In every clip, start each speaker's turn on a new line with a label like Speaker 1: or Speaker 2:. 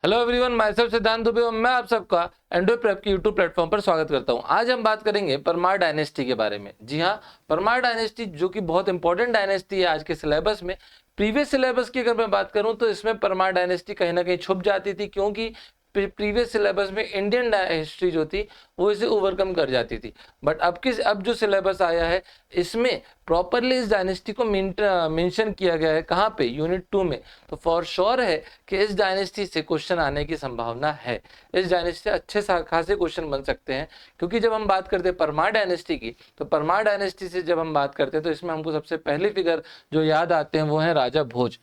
Speaker 1: Hello everyone, my self सिद्धांत दुबे और मैं आप सबका एंड्रॉइड प्रेप के यूट्यूब प्लेटफॉर्म पर स्वागत करता हूं। आज हम बात करेंगे परमार डायनेस्टी के बारे में। जी हां, परमार डायनेस्टी जो कि बहुत इंपॉर्टेंट डायनेस्टी है आज के सिलेबस में। प्रीवियस सिलेबस की अगर मैं बात करूं तो इसमें परमार डायनेस्टी कहीं ना कहीं छुप जाती थी, क्योंकि प्रीवियस सिलेबस में इंडियन हिस्ट्री जो थी वो इसे ओवरकम कर जाती थी। बट अब जो सिलेबस आया है इसमें प्रॉपरली इस डायनेस्टी को मेंशन किया गया है। कहाँ पे? यूनिट 2 में। तो फॉर श्योर है कि इस डायनेस्टी से क्वेश्चन आने की संभावना है। इस डायनेस्टी से अच्छे खासे क्वेश्चन बन सकते हैं, क्योंकि जब हम बात करते हैं परमार डायनेस्टी की, तो परमार डायनेस्टी से जब हम बात करते हैं तो इसमें हमको सबसे पहले फिगर जो याद आते हैं वो है राजा भोज।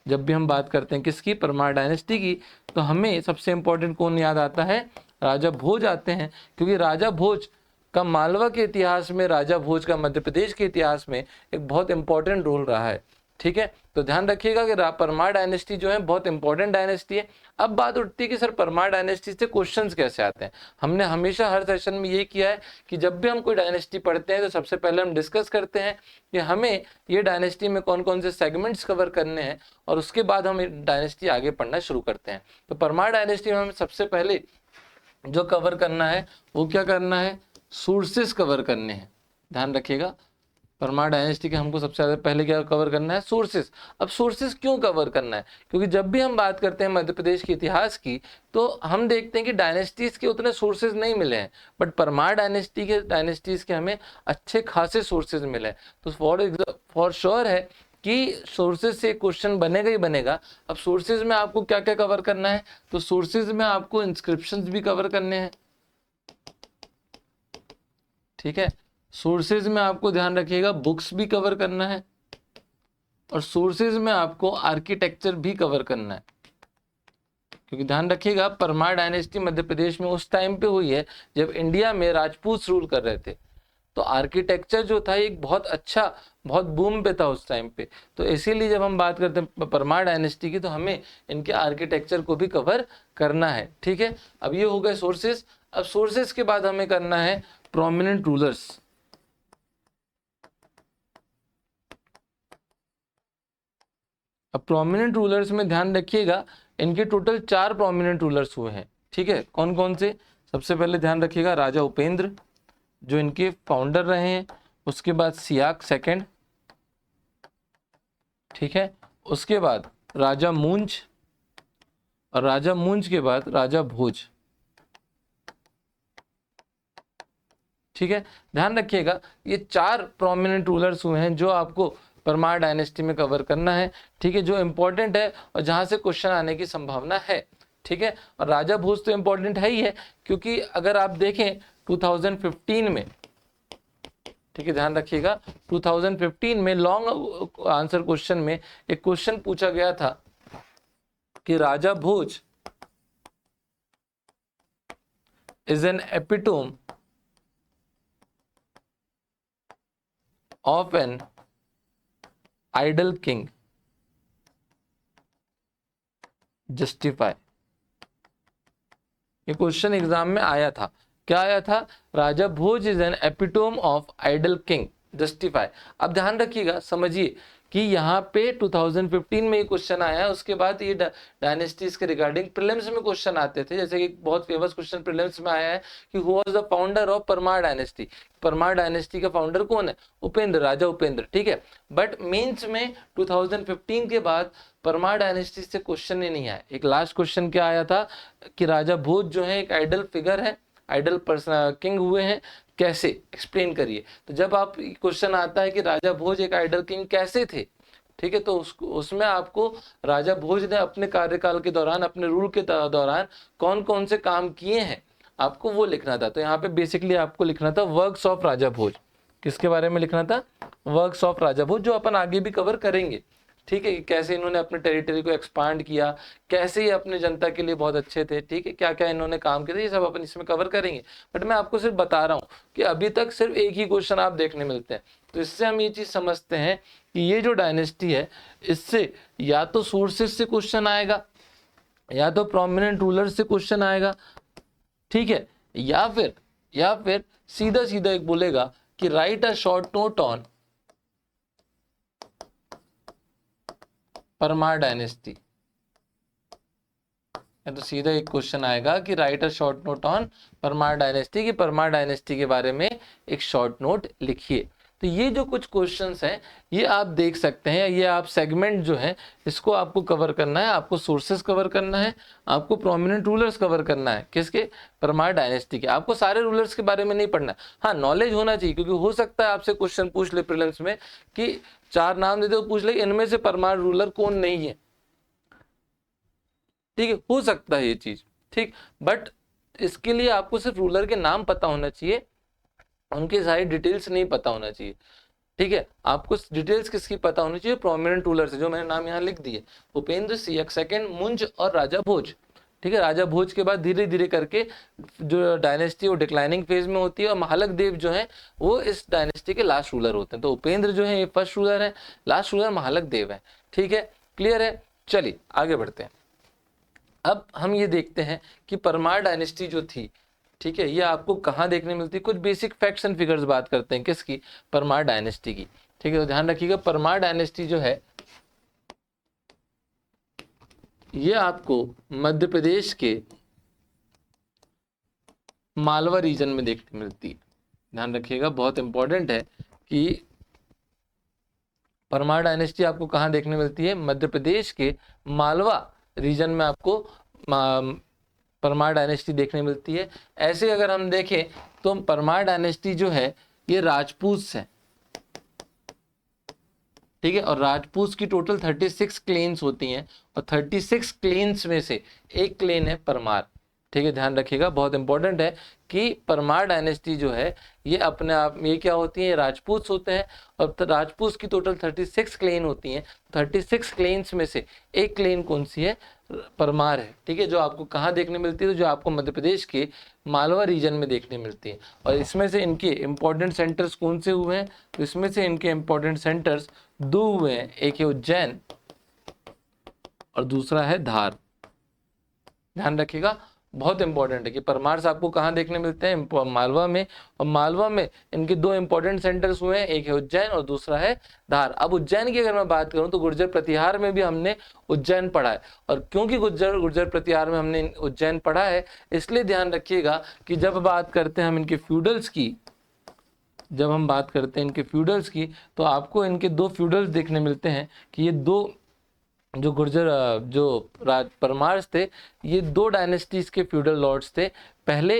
Speaker 1: जब भी हम बात करते हैं किसकी? परमार डायनेस्टी की, तो हमें सबसे इंपॉर्टेंट कौन याद आता है? राजा भोज आते हैं, क्योंकि राजा भोज का मालवा के इतिहास में, राजा भोज का मध्य प्रदेश के इतिहास में एक बहुत इंपॉर्टेंट रोल रहा है। ठीक है, तो ध्यान रखिएगा कि परमार डायनेस्टी जो है बहुत इंपॉर्टेंट डायनेस्टी है। अब बात उठती है कि सर परमार डायनेस्टी से क्वेश्चंस कैसे आते हैं। हमने हमेशा हर सेशन में ये किया है कि जब भी हम कोई डायनेस्टी पढ़ते हैं तो सबसे पहले हम डिस्कस करते हैं कि हमें ये डायनेस्टी में कौन कौन से सेगमेंट्स कवर करने हैं, और उसके बाद हम डायनेस्टी आगे पढ़ना शुरू करते हैं। तो परमार डायनेस्टी में हमें सबसे पहले जो कवर करना है वो क्या करना है? सोर्सेस कवर करने हैं। ध्यान रखिएगा, परमार डायनेस्टी के हमको सबसे ज्यादा पहले क्या कवर करना है? सोर्सेस। अब सोर्सेस क्यों कवर करना है? क्योंकि जब भी हम बात करते हैं मध्य प्रदेश के इतिहास की, तो हम देखते हैं कि डायनेस्टीज के उतने सोर्सेज नहीं मिले हैं, बट परमार डायनेस्टीज के हमें अच्छे खासे सोर्सेज मिले हैं। तो फॉर श्योर है कि सोर्सेज से क्वेश्चन बनेगा ही बनेगा। अब सोर्सेज में आपको क्या क्या कवर करना है? तो सोर्सेज में आपको इंस्क्रिप्शंस भी कवर करने हैं। ठीक है, सोर्सेज में आपको ध्यान रखिएगा बुक्स भी कवर करना है, और सोर्सेज में आपको आर्किटेक्चर भी कवर करना है। क्योंकि ध्यान रखिएगा परमार डायनेस्टी मध्य प्रदेश में उस टाइम पे हुई है जब इंडिया में राजपूत रूल कर रहे थे। तो आर्किटेक्चर जो था एक बहुत अच्छा, बहुत बूम पे था उस टाइम पे। तो इसीलिए जब हम बात करते हैं परमार डायनेस्टी की, तो हमें इनके आर्किटेक्चर को भी कवर करना है। ठीक है, अब ये हो गए सोर्सेज। अब सोर्सेज के बाद हमें करना है प्रोमिनेंट रूलर्स। अब प्रोमिनेंट रूलर्स में ध्यान रखिएगा, इनके टोटल 4 प्रोमिनेंट रूलर्स हुए हैं। ठीक है, कौन कौन से? सबसे पहले ध्यान रखिएगा राजा उपेंद्र, जो इनके फाउंडर रहे हैं। उसके बाद सियाक सेकंड। ठीक है, उसके बाद राजा मूंज, और राजा मूंज के बाद राजा भोज। ठीक है, ध्यान रखिएगा ये 4 प्रोमिनेंट रूलर्स हुए हैं जो आपको परमार डायनेस्टी में कवर करना है। ठीक है, जो इंपॉर्टेंट है और जहां से क्वेश्चन आने की संभावना है। ठीक है, और राजा भोज तो इंपॉर्टेंट है ही है, क्योंकि अगर आप देखें 2015 में, ठीक है ध्यान रखिएगा, 2015 में लॉन्ग आंसर क्वेश्चन में एक क्वेश्चन पूछा गया था कि Raja Bhoj is an epitome of an ideal king, justify. ये क्वेश्चन एग्जाम में आया था। क्या आया था? Raja Bhoj is an epitome of ideal king, justify. अब ध्यान रखिएगा, समझिए कि यहाँ पे 2015 में ये क्वेश्चन आया है। उसके बाद ये डायनेस्टीज के रिगार्डिंग प्रीलिम्स में क्वेश्चन आते थे। जैसे कि बहुत फेमस क्वेश्चन प्रीलिम्स में आया है कि who was the founder of Parmar dynasty. Parmar dynasty का फाउंडर कौन है? उपेंद्र, राजा उपेंद्र। ठीक है, बट मेंस में 2015 के बाद परमार डायनेस्टी से क्वेश्चन ही नहीं आया। एक लास्ट क्वेश्चन क्या आया था कि राजा भोज जो है एक आइडल फिगर है, आइडल पर्सन किंग हुए हैं, कैसे? एक्सप्लेन करिए। तो जब आप क्वेश्चन आता है कि राजा भोज एक आइडल किंग कैसे थे, ठीक है, तो उसमें आपको राजा भोज ने अपने कार्यकाल के दौरान, अपने रूल के दौरान कौन कौन से काम किए हैं, आपको वो लिखना था। तो यहाँ पे बेसिकली आपको लिखना था वर्क्स ऑफ राजा भोज। किसके बारे में लिखना था? वर्क्स ऑफ राजा भोज, जो अपन आगे भी कवर करेंगे। ठीक है, कैसे इन्होंने अपने टेरिटरी को एक्सपांड किया, कैसे ये अपने जनता के लिए बहुत अच्छे थे। ठीक है, क्या क्या इन्होंने काम किए थे, ये सब अपन इसमें कवर करेंगे। बट मैं आपको सिर्फ बता रहा हूँ कि अभी तक सिर्फ एक ही क्वेश्चन आप देखने मिलते हैं। तो इससे हम ये चीज समझते हैं कि ये जो डायनेस्टी है, इससे या तो सोर्सेस से क्वेश्चन आएगा, या तो प्रोमिनेंट रूलर से क्वेश्चन आएगा। ठीक है, या फिर सीधा सीधा एक बोलेगा कि write a short note on Parmar dynasty. तो सीधा एक क्वेश्चन आएगा कि write a short note on Parmar dynasty, कि परमार डायनेस्टी के बारे में एक शॉर्ट नोट लिखिए। तो ये जो कुछ क्वेश्चंस हैं ये आप देख सकते हैं, ये आप सेगमेंट जो है इसको आपको कवर करना है, आपको सोर्सेस कवर करना है, आपको प्रोमिनेंट रूलर्स कवर करना है, किसके, परमार डायनेस्टी के। आपको सारे रूलर्स के बारे में नहीं पढ़ना है, हाँ नॉलेज होना चाहिए, क्योंकि हो सकता है आपसे क्वेश्चन पूछ ले प्रीलिम्स में कि 4 नाम दे दो, पूछ ले इनमें से परमार रूलर कौन नहीं है, ठीक है, हो सकता है ये चीज, ठीक। बट इसके लिए आपको सिर्फ रूलर के नाम पता होना चाहिए, उनकी सारी डिटेल्स नहीं पता होना चाहिए, ठीक है। आपको डिटेल्स किसकी पता होनी चाहिए, प्रोमिनेंट रूलर से, जो मैंने नाम यहाँ लिख दिए, उपेंद्र सियक सेकंड, मुंज और राजा भोज, ठीक है। राजा भोज के बाद धीरे धीरे करके जो डायनेस्टी वो डिक्लाइनिंग फेज में होती है, और महालक देव जो है वो इस डायनेस्टी के लास्ट रूलर होते हैं। तो उपेंद्र जो है ये फर्स्ट रूलर है, लास्ट रूलर महालक देव है, ठीक है, क्लियर है। चलिए आगे बढ़ते हैं। अब हम ये देखते हैं कि परमार डायनेस्टी जो थी, ठीक है, ये आपको कहाँ देखने मिलती है। कुछ बेसिक फैक्ट्स एंड फिगर्स बात करते हैं किसकी, परमार डायनेस्टी की, ठीक है। तो ध्यान रखिएगा परमार डायनेस्टी जो है ये आपको मध्य प्रदेश के मालवा रीजन में देखने मिलती है। ध्यान रखिएगा, बहुत इंपॉर्टेंट है कि परमार डायनेस्टी आपको कहाँ देखने मिलती है, मध्य प्रदेश के मालवा रीजन में आपको परमार डायनेस्टी देखने मिलती है। ऐसे अगर हम देखें तो परमार डायनेस्टी जो है ये राजपूत है, ठीक है, और राजपूत की टोटल 36 क्लेन्स होती हैं, और 36 क्लेन्स में से एक क्लेन है परमार, ठीक है। ध्यान रखिएगा, बहुत इंपॉर्टेंट है कि परमार डायनेस्टी जो है ये अपने आप में क्या होती है, राजपूत होते हैं, और राजपूत की टोटल 36 क्लेन होती हैं। 36 क्लेन्स में से एक क्लेन कौन सी है, परमार है, ठीक है, जो आपको कहाँ देखने मिलती है, तो जो आपको मध्य प्रदेश के मालवा रीजन में देखने मिलती है। और इसमें से इनके इंपॉर्टेंट सेंटर्स कौन से हुए हैं, तो इसमें से इनके इंपॉर्टेंट सेंटर्स 2 हुए हैं, एक है उज्जैन और दूसरा है धार। ध्यान रखिएगा, बहुत इंपॉर्टेंट है कि परमार्स आपको कहाँ देखने मिलते हैं, मालवा में, और मालवा में इनके 2 इंपॉर्टेंट सेंटर्स हुए हैं, एक है उज्जैन और दूसरा है धार। अब उज्जैन की अगर मैं बात करूं तो गुर्जर प्रतिहार में भी हमने उज्जैन पढ़ा है, और क्योंकि गुर्जर प्रतिहार में हमने उज्जैन पढ़ा है, इसलिए ध्यान रखिएगा कि जब बात करते हैं हम इनके फ्यूडल्स की, जब हम बात करते हैं इनके फ्यूडल्स की, तो आपको इनके 2 फ्यूडल्स देखने मिलते हैं कि ये 2 जो गुर्जर जो परमार्स थे, ये 2 डायनेस्टीज के फ्यूडल लॉर्ड्स थे, पहले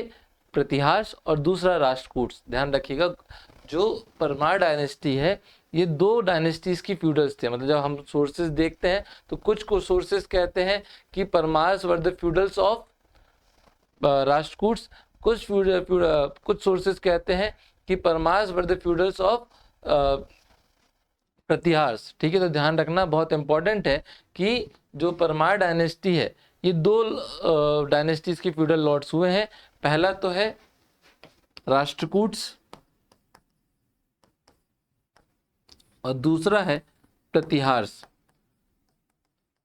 Speaker 1: प्रतिहास और दूसरा राष्ट्रकूट्स। ध्यान रखिएगा, जो परमार डायनेस्टी है ये 2 डायनेस्टीज की फ्यूडल्स थे। मतलब जब हम सोर्सेज देखते हैं तो कुछ सोर्सेज कहते हैं कि Parmars were the feudals of राष्ट्रकूट्स, कुछ सोर्सेज कहते हैं कि Parmars were the feudals of प्रतिहार्स, ठीक है। तो ध्यान रखना, बहुत इंपॉर्टेंट है कि जो परमार डायनेस्टी है ये 2 डायनेस्टीज के फ्यूडल लॉर्ड्स हुए हैं। पहला तो है राष्ट्रकूट्स और दूसरा है प्रतिहार्स।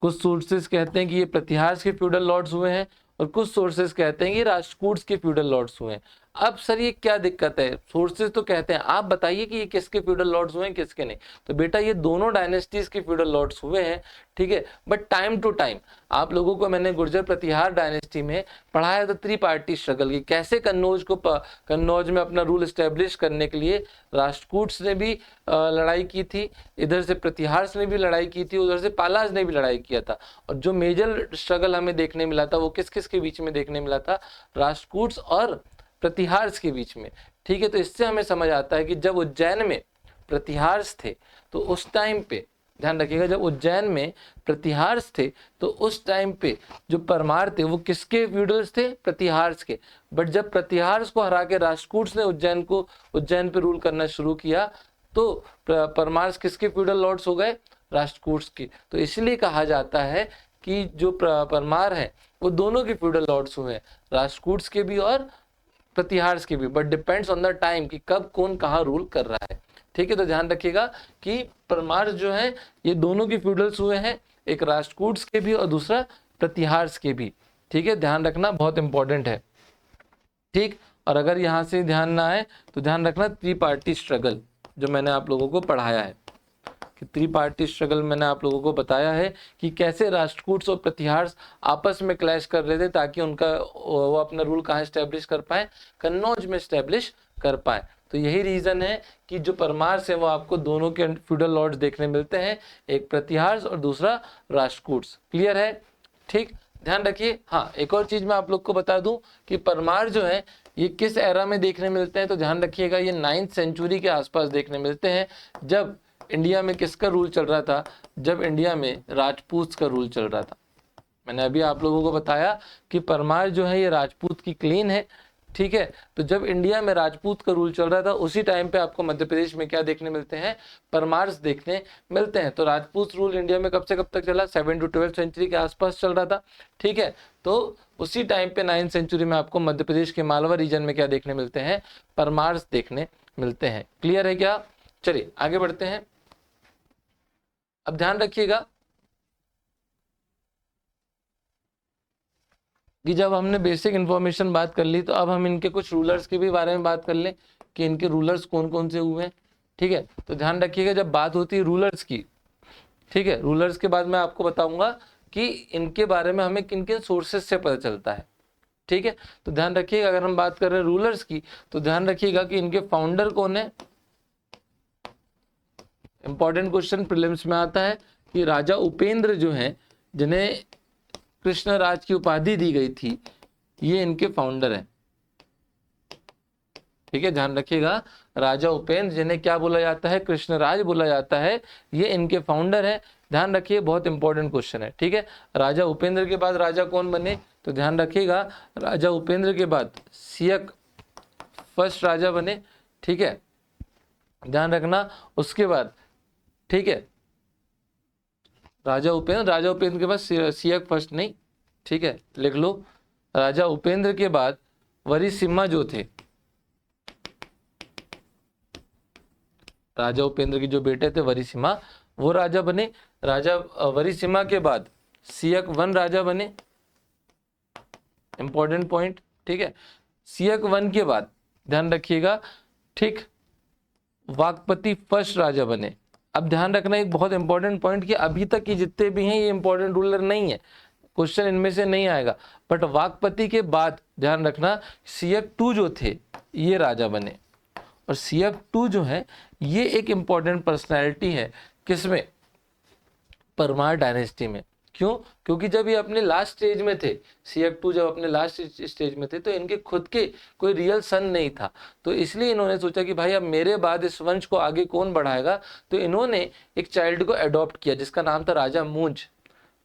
Speaker 1: कुछ सोर्सेस कहते हैं कि ये प्रतिहार्स के फ्यूडल लॉर्ड्स हुए हैं, और कुछ सोर्सेस कहते हैं कि राष्ट्रकूट्स के फ्यूडल लॉर्ड्स हुए हैं। अब सर ये क्या दिक्कत है, सोर्सेज तो कहते हैं, आप बताइए कि ये किसके फ्यूडल लॉर्ड्स हुए हैं किसके नहीं। तो बेटा ये दोनों डायनेस्टीज के फ्यूडल लॉर्ड्स हुए हैं, ठीक है। बट टाइम टू टाइम आप लोगों को मैंने गुर्जर प्रतिहार डायनेस्टी में पढ़ाया था 3 पार्टी स्ट्रगल की, कैसे कन्नौज में अपना रूल एस्टेब्लिश करने के लिए राष्ट्रकूट्स ने भी लड़ाई की थी, इधर से प्रतिहार्स ने भी लड़ाई की थी, उधर से पालाज ने भी लड़ाई किया था। और जो मेजर स्ट्रगल हमें देखने मिला था वो किस किस के बीच में देखने मिला था, राष्ट्रकूट्स और प्रतिहार्स के बीच में, ठीक है। तो इससे हमें समझ आता है कि जब उज्जैन में प्रतिहार्स थे तो उस टाइम पे, ध्यान रखिएगा, जब उज्जैन में प्रतिहार्स थे तो उस टाइम पे जो परमार थे वो किसके फ्यूडल्स थे, प्रतिहार्स के। बट जब प्रतिहार्स को हरा के राष्ट्रकूट्स ने उज्जैन पे रूल करना शुरू किया तो परमार्स किसके फ्यूडल लॉर्ड्स हो गए, राष्ट्रकूट्स की। तो इसलिए कहा जाता है कि जो परमार है वो दोनों के फ्यूडल लॉर्ड्स हुए हैं, राष्ट्रकूट्स के भी और प्रतिहार्स के भी, but depends on the time कि कब कौन कहाँ रूल कर रहा है, ठीक है। तो ध्यान रखिएगा कि परमार जो है ये दोनों की फ्यूडल्स हुए हैं, एक राष्ट्रकूट्स के भी और दूसरा प्रतिहार्स के भी, ठीक है। ध्यान रखना, बहुत इंपॉर्टेंट है, ठीक। और अगर यहाँ से ध्यान ना आए तो ध्यान रखना 3 पार्टी स्ट्रगल जो मैंने आप लोगों को पढ़ाया है कि त्रिपार्टी स्ट्रगल मैंने आप लोगों को बताया है कि कैसे राष्ट्रकूट्स और प्रतिहार्स आपस में क्लैश कर रहे थे ताकि उनका वो अपना रूल कहाँ स्टैब्लिश कर पाए, कन्नौज में स्टैब्लिश कर पाए। तो यही रीजन है कि जो परमार्स है वो आपको दोनों के फ्यूडल लॉर्ड्स देखने मिलते हैं, एक प्रतिहार्स और दूसरा राष्ट्रकूट्स। क्लियर है? ठीक, ध्यान रखिए। हाँ, एक और चीज मैं आप लोग को बता दूं कि परमार जो है ये किस एरा में देखने मिलते हैं, तो ध्यान रखिएगा ये 9th सेंचुरी के आसपास देखने मिलते हैं, जब इंडिया में किसका रूल चल रहा था, जब इंडिया में राजपूत का रूल चल रहा था। मैंने अभी आप लोगों को बताया कि परमार जो है ये राजपूत की क्लीन है, ठीक है। तो जब इंडिया में राजपूत का रूल चल रहा था उसी टाइम पे आपको मध्य प्रदेश में क्या देखने मिलते हैं, परमार्स देखने मिलते हैं। तो राजपूत रूल इंडिया में कब से कब तक चला, 7th to 12th सेंचुरी के आसपास चल रहा था, ठीक है। तो उसी टाइम पे 9th सेंचुरी में आपको मध्य प्रदेश के मालवा रीजन में क्या देखने मिलते हैं, परमार्स देखने मिलते हैं। क्लियर है क्या? चलिए आगे बढ़ते हैं। अब ध्यान रखिएगा कि जब हमने बेसिक इन्फॉर्मेशन बात कर ली तो अब हम इनके कुछ रूलर्स के भी बारे में बात कर लें कि इनके रूलर्स कौन कौन से हुए हैं, ठीक है। तो ध्यान रखिएगा जब बात होती है रूलर्स की, ठीक है, रूलर्स के बाद मैं आपको बताऊंगा कि इनके बारे में हमें किन किन सोर्सेज से पता चलता है, ठीक है। तो ध्यान रखिएगा अगर हम बात कर रहे हैं रूलर्स की तो ध्यान रखिएगा कि इनके फाउंडर कौन है। इंपॉर्टेंट क्वेश्चन प्रीलिम्स में आता है कि राजा उपेंद्र जो हैं जिन्हें कृष्णराज की उपाधि दी गई थी, ये इनके फाउंडर हैं, ठीक है। ध्यान रखिएगा राजा उपेंद्र जिन्हें क्या बोला जाता है, कृष्णराज बोला जाता है, ये इनके फाउंडर हैं। ध्यान रखिए बहुत इंपॉर्टेंट क्वेश्चन है, ठीक है। राजा उपेंद्र के बाद राजा कौन बने, तो ध्यान रखिएगा राजा उपेंद्र के बाद सियक फर्स्ट राजा बने, ठीक है, ध्यान रखना। उसके बाद, ठीक है, राजा उपेंद्र के बाद सियक फर्स्ट नहीं, ठीक है, लिख लो। राजा उपेंद्र के बाद वरिसिम्हा जो थे, राजा उपेंद्र के जो बेटे थे वरिसिम्हा, वो राजा बने। राजा वरिसिम्हा के बाद सियक वन राजा बने, इंपॉर्टेंट पॉइंट, ठीक है। सियक वन के बाद ध्यान रखिएगा, ठीक, वाकपति फर्स्ट राजा बने। अब ध्यान रखना एक बहुत इंपॉर्टेंट पॉइंट कि अभी तक के जितने भी हैं ये इंपॉर्टेंट रूलर नहीं है, क्वेश्चन इनमें से नहीं आएगा, बट वाकपति के बाद ध्यान रखना सियक टू जो थे ये राजा बने। और सियक टू जो है ये एक इंपॉर्टेंट पर्सनैलिटी है, किसमें, परमार डायनेस्टी में। क्यों? क्योंकि जब ये अपने लास्ट स्टेज में थे, सियक टू जब अपने लास्ट स्टेज में थे तो इनके खुद के कोई रियल सन नहीं था, तो इसलिए इन्होंने सोचा कि भाई अब मेरे बाद इस वंश को आगे कौन बढ़ाएगा, तो इन्होंने एक चाइल्ड को अडॉप्ट किया जिसका नाम था राजा मूंज,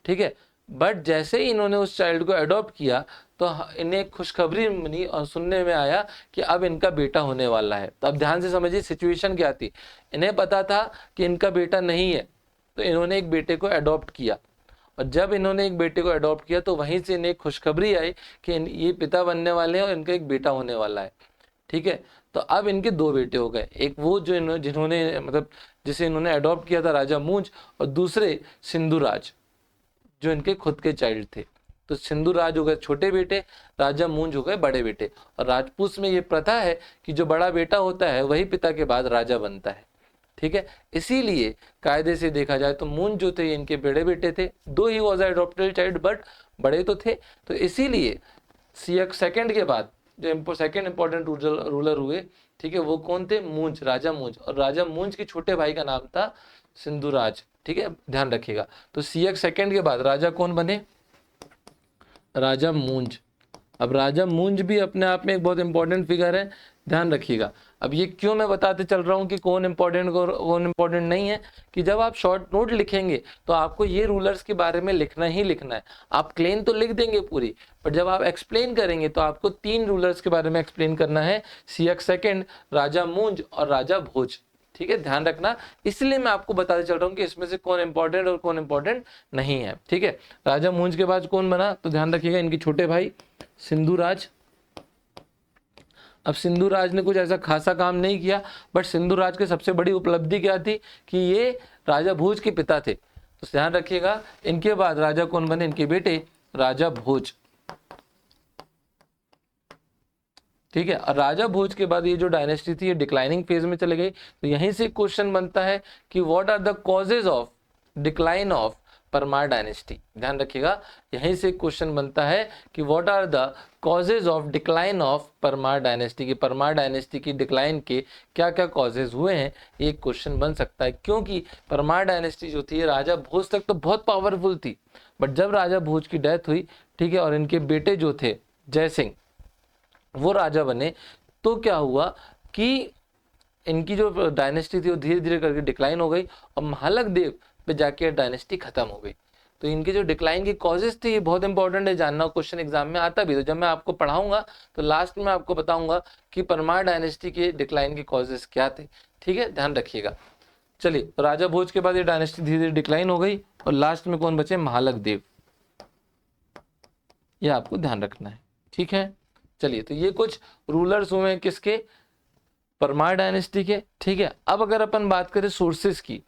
Speaker 1: ठीक है। बट जैसे ही इन्होंने उस चाइल्ड को अडॉप्ट किया तो इन्हें एक खुशखबरी मिली और सुनने में आया कि अब इनका बेटा होने वाला है। तो अब ध्यान से समझिए सिचुएशन क्या थी। इन्हें पता था कि इनका बेटा नहीं है, तो इन्होंने एक बेटे को अडॉप्ट किया, और जब इन्होंने एक बेटे को अडॉप्ट किया तो वहीं से इन्हें खुशखबरी आई कि ये पिता बनने वाले हैं और इनका एक बेटा होने वाला है, ठीक है। तो अब इनके दो बेटे हो गए, एक वो जो जिन्होंने मतलब जिसे इन्होंने अडॉप्ट किया था राजा मूंज, और दूसरे सिंधुराज जो इनके खुद के चाइल्ड थे। तो सिंधुराज हो गए छोटे बेटे, राजा मूंज हो गए बड़े बेटे। और राजपूत में ये प्रथा है कि जो बड़ा बेटा होता है वही पिता के बाद राजा बनता है, ठीक है। इसीलिए कायदे से देखा जाए तो मूंज जो थे इनके बड़े बेटे थे, दो he was adopted child but बड़े तो थे। तो इसीलिए सियक सेकंड के बाद जो सेकंड इंपॉर्टेंट रूलर हुए, ठीक है, वो कौन थे, मूंज, राजा मूंज। और राजा मूंज के छोटे भाई का नाम था सिंधुराज, ठीक है, ध्यान रखिएगा। तो सियक सेकंड के बाद राजा कौन बने, राजा मूंज। अब राजा मूंज भी अपने आप में एक बहुत इंपॉर्टेंट फिगर है, ध्यान रखिएगा। अब ये क्यों मैं बताते चल रहा हूँ कि कौन इंपॉर्टेंट कौन इंपॉर्टेंट नहीं है, कि जब आप शॉर्ट नोट लिखेंगे तो आपको ये रूलर्स के बारे में लिखना ही लिखना है। आप क्लेम तो लिख देंगे पूरी, पर जब आप एक्सप्लेन करेंगे तो आपको 3 रूलर्स के बारे में एक्सप्लेन करना है, सियक सेकंड, राजा मूंज और राजा भोज, ठीक है, ध्यान रखना। इसलिए मैं आपको बताते चल रहा हूँ कि इसमें से कौन इंपॉर्टेंट और कौन इंपॉर्टेंट नहीं है, ठीक है। राजा मूंज के बाद कौन बना, तो ध्यान रखिएगा इनके छोटे भाई सिंधुराज। अब सिंधुराज ने कुछ ऐसा खासा काम नहीं किया, बट सिंधुराज की सबसे बड़ी उपलब्धि क्या थी कि ये राजा भोज के पिता थे। तो ध्यान रखिएगा इनके बाद राजा कौन बने, इनके बेटे राजा भोज। ठीक है। और राजा भोज के बाद ये जो डायनेस्टी थी ये डिक्लाइनिंग फेज में चले गई। तो यहीं से क्वेश्चन बनता है कि what are the causes of decline of Parmar dynasty. ध्यान रखिएगा, यहीं से क्वेश्चन बनता है कि what are the causes of decline of Parmar dynasty, की परमार डायनेस्टी की डिक्लाइन के क्या क्या कॉजेज हुए हैं, एक क्वेश्चन बन सकता है। क्योंकि परमार डायनेस्टी जो थी राजा भोज तक तो बहुत पावरफुल थी, बट जब राजा भोज की डेथ हुई, ठीक है, और इनके बेटे जो थे जय सिंह वो राजा बने, तो क्या हुआ कि इनकी जो डायनेस्टी थी वो धीरे धीरे करके डिक्लाइन हो गई और महालक देव पे जाके डायनेस्टी खत्म हो गई। तो इनके जो डिक्लाइन की कॉजेज थे ये बहुत इंपॉर्टेंट है जानना, क्वेश्चन एग्जाम में आता भी। तो जब मैं आपको पढ़ाऊंगा तो लास्ट में आपको बताऊंगा कि परमार डायनेस्टी के डिक्लाइन के कॉजेज क्या थे। ठीक है, ध्यान रखिएगा। चलिए, तो राजा भोज के बाद ये डायनेस्टी धीरे धीरे डिक्लाइन हो गई और लास्ट में कौन बचे, महालक देव। ये आपको ध्यान रखना है। ठीक है, चलिए, तो ये कुछ रूलर्स हुए हैं किसके, परमार डायनेस्टी के। ठीक है, अब अगर अपन बात करें सोर्सेज की,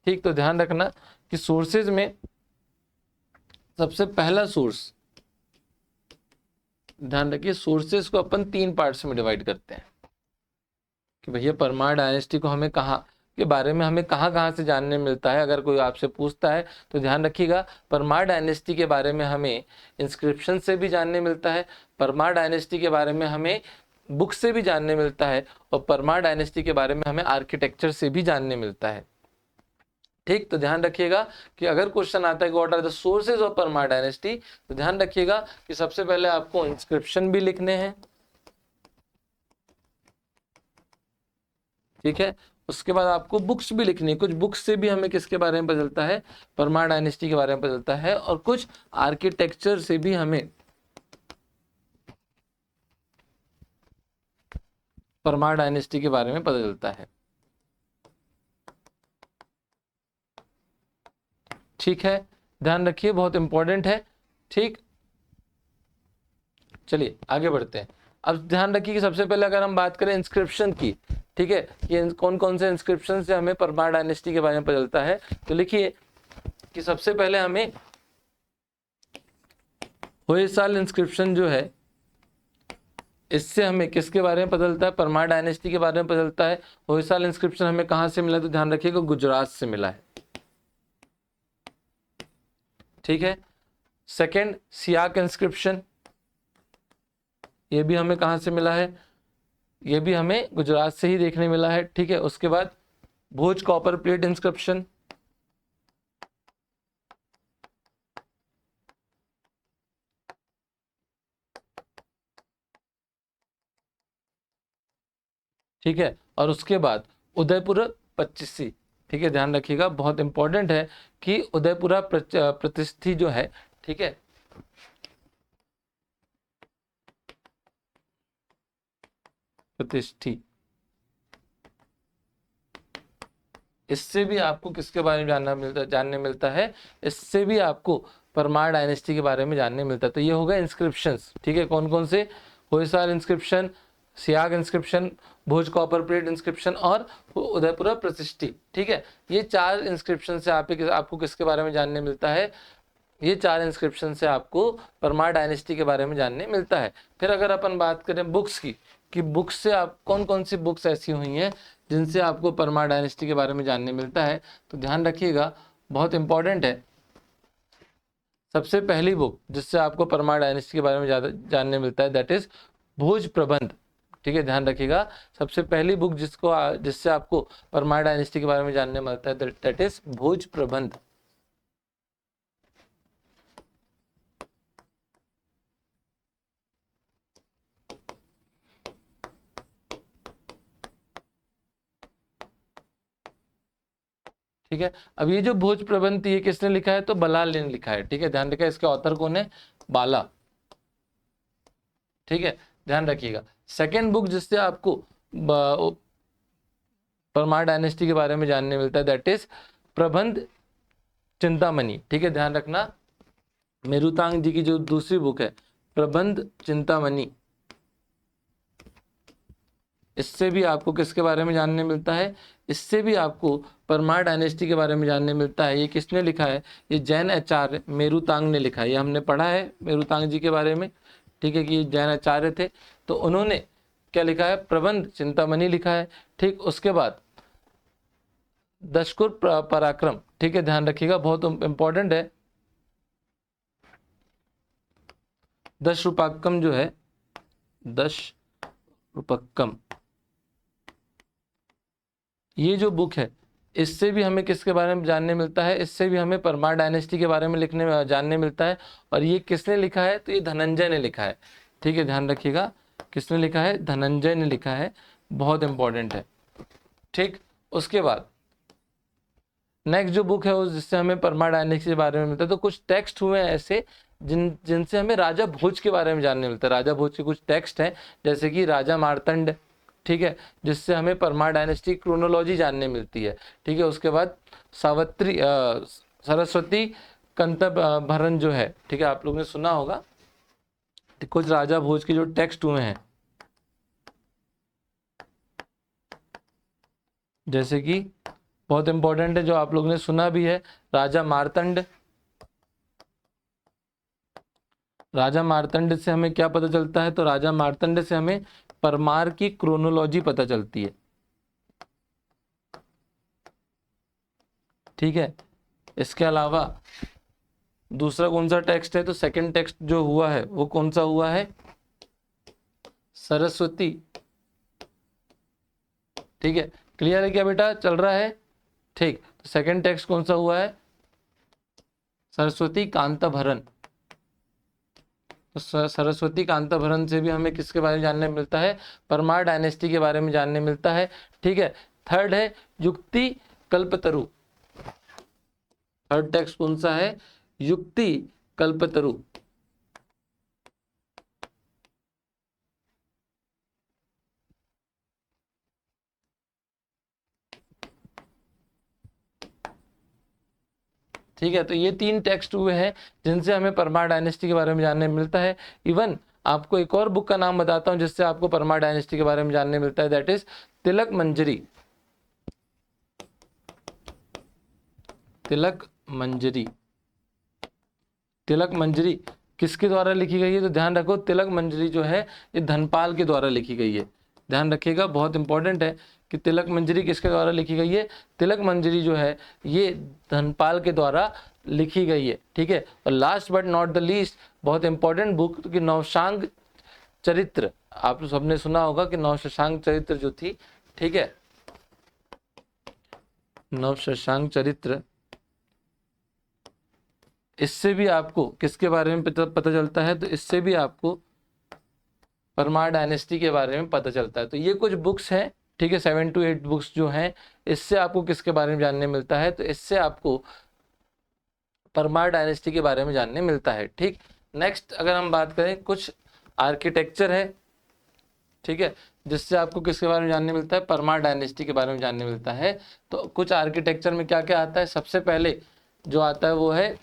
Speaker 1: ठीक, तो ध्यान रखना कि सोर्सेज में सबसे पहला सोर्स, ध्यान रखिए सोर्सेज को अपन 3 पार्ट्स में डिवाइड करते हैं कि भैया परमार डायनेस्टी को हमें कहाँ के बारे में हमें कहाँ कहाँ से जानने मिलता है। अगर कोई आपसे पूछता है तो ध्यान रखिएगा परमार डायनेस्टी के बारे में हमें इंस्क्रिप्शन से भी जानने मिलता है, परमार डायनेस्टी के बारे में हमें बुक से भी जानने मिलता है, और परमार डायनेस्टी के बारे में हमें आर्किटेक्चर से भी जानने मिलता है। ठीक, तो ध्यान रखिएगा कि अगर क्वेश्चन आता है कि what are the sources of Parmar dynasty, तो ध्यान रखिएगा कि सबसे पहले आपको इंस्क्रिप्शन भी लिखने हैं। ठीक है, उसके बाद आपको बुक्स भी लिखनी है। कुछ बुक्स से भी हमें किसके बारे में पता चलता है, परमार डायनेस्टी के बारे में पता चलता है, और कुछ आर्किटेक्चर से भी हमें परमार डायनेस्टी के बारे में पता चलता है। ठीक है, ध्यान रखिए, बहुत इंपॉर्टेंट है। ठीक, चलिए आगे बढ़ते हैं। अब ध्यान रखिए कि सबसे पहले अगर हम बात करें इंस्क्रिप्शन की, ठीक है, कि कौन कौन से इंस्क्रिप्शन से हमें परमार डायनेस्टी के बारे में पता चलता है, तो लिखिए कि सबसे पहले हमें होयसाल इंस्क्रिप्शन जो है, इससे हमें किसके बारे में पता चलता है, परमार डायनेस्टी के बारे में पता चलता है। होयसाल इंस्क्रिप्शन हमें कहाँ से मिला, तो ध्यान रखिएगा गुजरात से मिला है। ठीक है, सेकंड सियाक इंस्क्रिप्शन, ये भी हमें कहाँ से मिला है, ये भी हमें गुजरात से ही देखने मिला है। ठीक है, उसके बाद भोज कॉपर प्लेट इंस्क्रिप्शन, ठीक है, और उसके बाद उदयपुर 25। ठीक है, ध्यान रखिएगा, बहुत इंपॉर्टेंट है कि उदयपुरा प्रतिष्ठी जो है, ठीक है, प्रतिष्ठी, इससे भी आपको किसके बारे में जानने मिलता है, इससे भी आपको परमार डायनेस्टी के बारे में जानने मिलता है। तो ये हो गए इंस्क्रिप्शंस। ठीक है, कौन कौन से, होयसाल इंस्क्रिप्शन, सियाग इंस्क्रिप्शन, भोज कॉपर प्लेट इंस्क्रिप्शन और उदयपुरा प्रतिष्ठी। ठीक है, ये 4 इंस्क्रिप्शन से आपको किसके बारे में जानने मिलता है, ये 4 इंस्क्रिप्शन से आपको परमार डायनेस्टी के बारे में जानने मिलता है। फिर अगर अपन बात करें बुक्स की, कि बुक्स से आप कौन कौन सी बुक्स ऐसी हुई हैं जिनसे आपको परमार डायनेस्टी के बारे में जानने मिलता है, तो ध्यान रखिएगा, बहुत इंपॉर्टेंट है। सबसे पहली बुक जिससे आपको परमार डायनेस्टी के बारे में जानने मिलता है, दैट इज भोज प्रबंध। ठीक है, ध्यान रखिएगा, सबसे पहली बुक जिससे आपको परमार डायनेस्टी के बारे में जानने मिलता है, दैट इज भोज प्रबंध। ठीक है, अब ये जो भोज प्रबंध ये किसने लिखा है, तो बलाल ने लिखा है। ठीक है, ध्यान रखिएगा, इसके ऑथर कौन है, बाला। ठीक है, ध्यान रखिएगा। सेकेंड बुक जिससे आपको परमार डायनेस्टी के बारे में जानने मिलता है, दैट इज प्रबंध चिंतामणि। ठीक है, ध्यान रखना, मेरुतांग जी की जो दूसरी बुक है प्रबंध चिंतामणि, इससे भी आपको किसके बारे में जानने मिलता है, इससे भी आपको परमार डायनेस्टी के बारे में जानने मिलता है। ये किसने लिखा है, ये जैन आचार्य मेरुतांग ने लिखा है। ये हमने पढ़ा है मेरुतांग जी के बारे में। ठीक है, कि जैन आचार्य थे, तो उन्होंने क्या लिखा है, प्रबंध चिंतामणि लिखा है। ठीक, उसके बाद दशकुर पराक्रम, ठीक है, ध्यान रखिएगा बहुत इंपॉर्टेंट है। दश रूपकम जो है, दश रूपकम, ये जो बुक है, इससे भी हमें किसके बारे में जानने मिलता है, इससे भी हमें परमार डायनेस्टी के बारे में जानने मिलता है। और ये किसने लिखा है, तो ये धनंजय ने लिखा है। ठीक है, ध्यान रखिएगा, किसने लिखा है, धनंजय ने लिखा है, बहुत इंपॉर्टेंट है। ठीक, उसके बाद नेक्स्ट जो बुक है उस जिससे हमें परमार डायनेस्टी के बारे में मिलता है, तो कुछ टेक्स्ट हुए हैं ऐसे जिनसे हमें राजा भोज के बारे में जानने मिलता है। राजा भोज के कुछ टेक्स्ट हैं, जैसे कि राजा मार्तंड, ठीक है, जिससे हमें परमार डायनेस्टी क्रोनोलॉजी जानने मिलती है। ठीक है, उसके बाद सावित्री सरस्वती कंतभरण जो है, ठीक है, आप लोगों ने सुना होगा। कुछ राजा भोज के जो टेक्स्ट हुए हैं, जैसे कि बहुत इंपॉर्टेंट है, जो आप लोगों ने सुना भी है, राजा मार्तंड। राजा मार्तंड से हमें क्या पता चलता है, तो राजा मार्तंड से हमें परमार की क्रोनोलॉजी पता चलती है। ठीक है, इसके अलावा दूसरा कौन सा टेक्स्ट है, तो सेकंड टेक्स्ट जो हुआ है वो कौन सा हुआ है, सरस्वती। ठीक है, क्लियर है क्या बेटा, चल रहा है। ठीक, तो सेकंड टेक्स्ट कौन सा हुआ है, सरस्वती कांताभरण। तो सरस्वती कांताभरण से भी हमें किसके बारे में जानने मिलता है, परमार डायनेस्टी के बारे में जानने मिलता है। ठीक है, थर्ड है युक्ति कल्पतरु। थर्ड टेक्स्ट कौन सा है, युक्ति कल्पतरु। ठीक है, तो ये 3 टेक्स्ट हुए हैं जिनसे हमें परमार डायनेस्टी के बारे में जानने मिलता है। इवन आपको एक और बुक का नाम बताता हूं जिससे आपको परमार डायनेस्टी के बारे में जानने मिलता है, दैट इज तिलक मंजरी। तिलक मंजरी, तिलक मंजरी किसके द्वारा लिखी गई है, तो ध्यान रखो तिलक मंजरी जो है ये धनपाल के द्वारा लिखी गई है। ध्यान रखिएगा, बहुत इंपॉर्टेंट है कि तिलक मंजरी किसके द्वारा लिखी गई है, तिलक मंजरी जो है ये धनपाल के द्वारा लिखी गई है। ठीक है, और last but not the least, बहुत इंपॉर्टेंट बुक कि नवशांग चरित्र। आप सबने सुना होगा कि नवशशांक चरित्र जो थी, ठीक है, नवशशांक चरित्र, इससे भी आपको किसके बारे में पता चलता है, तो इससे भी आपको परमार डायनेस्टी के बारे में पता चलता है। तो ये कुछ बुक्स हैं, ठीक है, 7 to 8 बुक्स जो हैं, इससे आपको किसके बारे में जानने मिलता है, तो इससे आपको परमार डायनेस्टी के बारे में जानने मिलता है। ठीक, नेक्स्ट अगर हम बात करें, कुछ आर्किटेक्चर है, ठीक है, जिससे आपको किसके बारे में जानने मिलता है, परमार डायनेस्टी के बारे में जानने मिलता है। तो कुछ आर्किटेक्चर में क्या क्या आता है, सबसे पहले जो आता है वो है,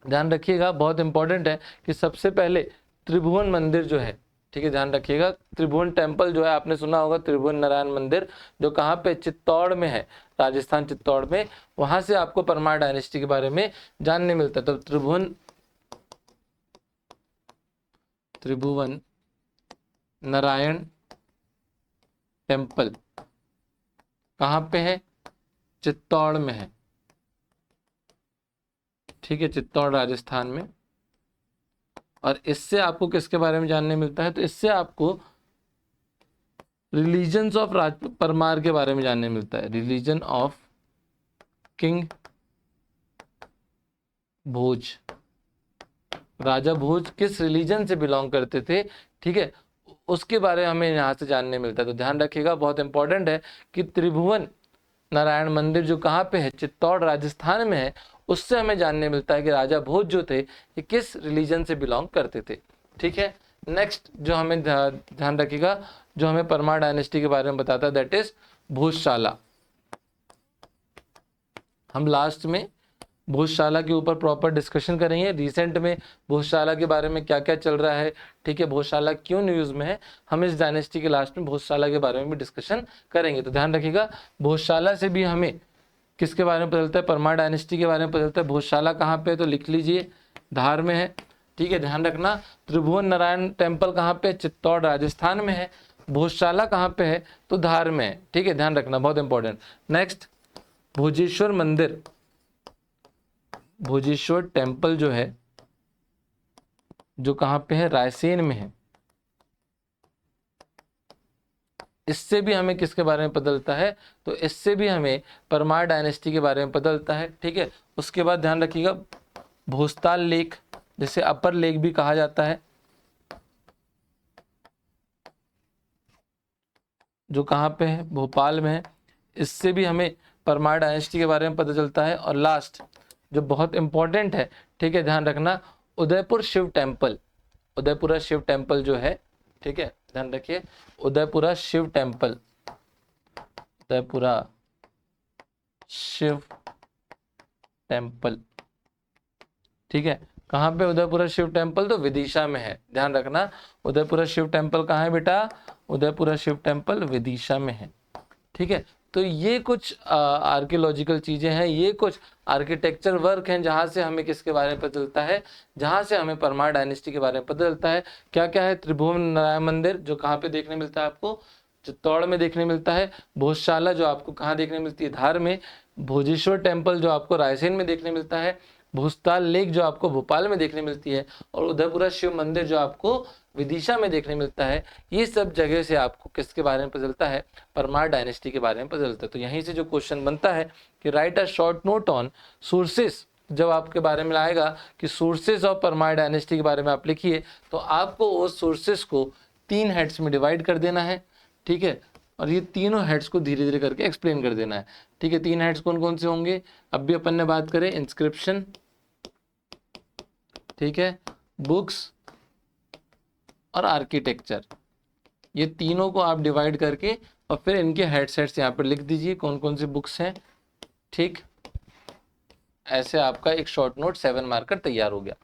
Speaker 1: ध्यान रखिएगा बहुत इंपॉर्टेंट है कि सबसे पहले त्रिभुवन मंदिर जो है, ठीक है, ध्यान रखिएगा, त्रिभुवन टेम्पल जो है, आपने सुना होगा त्रिभुवन नारायण मंदिर, जो कहाँ पे, चित्तौड़ में है, राजस्थान चित्तौड़ में, वहां से आपको परमार डायनेस्टी के बारे में जानने मिलता है। तो त्रिभुवन नारायण टेम्पल कहाँ पे है, चित्तौड़ में है। ठीक है, चित्तौड़ राजस्थान में। और इससे आपको किसके बारे में जानने मिलता है, तो इससे आपको रिलीजन्स ऑफ परमार के बारे में जानने मिलता है। रिलीजन ऑफ किंग भोज, राजा भोज किस रिलीजन से बिलोंग करते थे, ठीक है, उसके बारे में हमें यहाँ से जानने मिलता है। तो ध्यान रखिएगा, बहुत इंपॉर्टेंट है कि त्रिभुवन नारायण मंदिर जो कहाँ पे है, चित्तौड़ राजस्थान में है, उससे हमें जानने मिलता है कि राजा भोज जो थे ये किस रिलीजन से बिलोंग करते थे। ठीक है, नेक्स्ट जो हमें ध्यान रखिएगा, जो हमें परमार डायनेस्टी के बारे में बताता है, दैट इज भोजशाला। हम लास्ट में भोजशाला के ऊपर प्रॉपर डिस्कशन करेंगे। रिसेंट में भोजशाला के बारे में क्या क्या चल रहा है, ठीक है, भोजशाला क्यों न्यूज़ में है, हम इस डायनेस्टी के लास्ट में भोजशाला के बारे में भी डिस्कशन करेंगे। तो ध्यान रखिएगा, भोजशाला से भी हमें किसके बारे में पता चलता है, परमार डायनेस्टी के बारे में पता चलता है। भोजशाला कहाँ पे है, तो लिख लीजिए, धार में है। ठीक है, ध्यान रखना। त्रिभुवन नारायण टेम्पल कहाँ पे? चित्तौड़ राजस्थान में है। भोजशाला कहाँ पे है? तो धार में है। ठीक है, ध्यान रखना, बहुत इंपॉर्टेंट। नेक्स्ट, भोजेश्वर मंदिर, भोजेश्वर टेम्पल जो है, जो कहाँ पे है? रायसेन में है। इससे भी हमें किसके बारे में पता चलता है? तो इससे भी हमें परमार डायनेस्टी के बारे में पता चलता है। ठीक है, उसके बाद ध्यान रखिएगा, भोस्ताल लेक, जिसे अपर लेक भी कहा जाता है, जो कहाँ पे है? भोपाल में है। इससे भी हमें परमार डायनेस्टी के बारे में पता चलता है। और लास्ट, जो बहुत इंपॉर्टेंट है, ठीक है, ध्यान रखना, उदयपुर शिव टेम्पल, उदयपुरा शिव टेम्पल जो है, ठीक है, ध्यान रखिए, उदयपुरा शिव टेम्पल, उदयपुरा शिव टेम्पल, ठीक है, कहाँ पे उदयपुरा शिव टेम्पल? तो विदिशा में है। ध्यान रखना, उदयपुरा शिव टेम्पल कहाँ है बेटा? उदयपुरा शिव टेम्पल विदिशा में है। ठीक है, तो ये कुछ आर्कियोलॉजिकल चीजें हैं, ये कुछ आर्किटेक्चर वर्क हैं, जहाँ से हमें किसके बारे में पता चलता है? जहाँ से हमें परमार डायनेस्टी के बारे में पता चलता है। क्या क्या है? त्रिभुवन नारायण मंदिर, जो कहाँ पे देखने मिलता है आपको? चित्तौड़ में देखने मिलता है। भोजशाला, जो आपको कहाँ देखने मिलती है? धार में। भोजेश्वर टेम्पल, जो आपको रायसेन में देखने मिलता है। भोस्ताल लेक, जो आपको भोपाल में देखने मिलती है। और उदयपुरा शिव मंदिर, जो आपको विदिशा में देखने मिलता है। ये सब जगह से आपको किसके बारे में पता चलता है? परमार डायनेस्टी के बारे में पता चलता है। तो यहीं से जो क्वेश्चन बनता है कि write a short note on sources, जब आपके बारे में आएगा कि सोर्सेस ऑफ परमार डायनेस्टी के बारे में आप लिखिए, तो आपको उस सोर्सेस को 3 हेड्स में डिवाइड कर देना है। ठीक है, और ये तीनों हेड्स को धीरे धीरे करके एक्सप्लेन कर देना है। ठीक है, 3 हेड्स कौन कौन से होंगे? अब भी अपन ने बात करें, इंस्क्रिप्शन, ठीक है, बुक्स और आर्किटेक्चर। ये तीनों को आप डिवाइड करके और फिर इनके हेड्स यहाँ पर लिख दीजिए कौन कौन सी बुक्स हैं। ठीक, ऐसे आपका एक शॉर्ट नोट 7 मार्कर तैयार हो गया।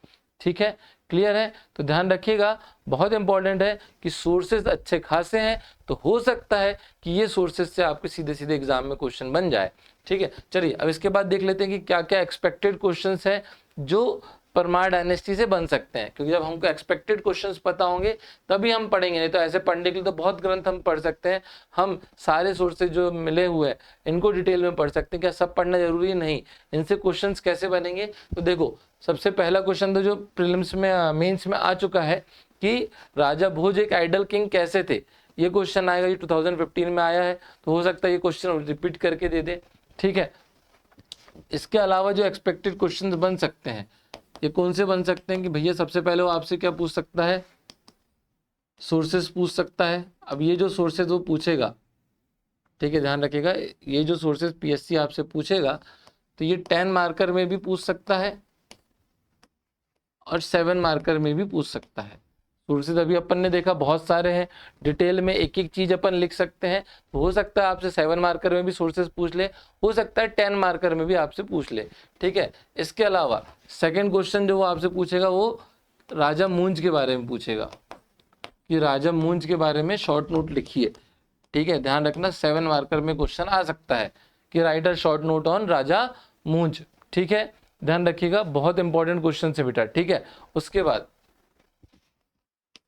Speaker 1: ठीक है, क्लियर है? तो ध्यान रखिएगा, बहुत इंपॉर्टेंट है कि सोर्सेज अच्छे खासे हैं, तो हो सकता है कि ये सोर्सेज से आपके सीधे सीधे एग्जाम में क्वेश्चन बन जाए। ठीक है, चलिए अब इसके बाद देख लेते हैं कि क्या क्या एक्सपेक्टेड क्वेश्चंस हैं जो परमार डायनेस्टी से बन सकते हैं, क्योंकि जब हमको एक्सपेक्टेड क्वेश्चंस पता होंगे तभी हम पढ़ेंगे, नहीं तो ऐसे पढ़ने के लिए तो बहुत ग्रंथ हम पढ़ सकते हैं, हम सारे सोर्सेज जो मिले हुए हैं इनको डिटेल में पढ़ सकते हैं। क्या सब पढ़ना जरूरी नहीं? इनसे क्वेश्चंस कैसे बनेंगे? तो देखो, सबसे पहला क्वेश्चन तो जो प्रीलिम्स में मेंस में आ चुका है कि राजा भोज एक आइडल किंग कैसे थे, ये क्वेश्चन आएगा। ये 2015 में आया है, तो हो सकता है ये क्वेश्चन रिपीट करके दे दे। ठीक है, इसके अलावा जो एक्सपेक्टेड क्वेश्चन बन सकते हैं, ये कौन से बन सकते हैं कि भैया सबसे पहले वो आपसे क्या पूछ सकता है? सोर्सेस पूछ सकता है। अब ये जो सोर्सेज वो पूछेगा, ठीक है, ध्यान रखिएगा, ये जो सोर्सेज पीएससी आपसे पूछेगा, तो ये 10 मार्कर में भी पूछ सकता है और 7 मार्कर में भी पूछ सकता है। सोर्सेज अभी अपन ने देखा बहुत सारे हैं, डिटेल में एक एक चीज अपन लिख सकते हैं। तो हो सकता है आपसे 7 मार्कर में भी सोर्सेज पूछ ले, हो सकता है 10 मार्कर में भी आपसे पूछ ले। ठीक है, इसके अलावा सेकंड क्वेश्चन जो वो आपसे पूछेगा, वो राजा मूंज के बारे में पूछेगा कि राजा मूंज के बारे में शॉर्ट नोट लिखिए। ठीक है, ध्यान रखना, 7 मार्कर में क्वेश्चन आ सकता है कि write a short note on Raja Munj. ठीक है, ध्यान रखिएगा, बहुत इंपॉर्टेंट क्वेश्चन है बेटा। ठीक है, उसके बाद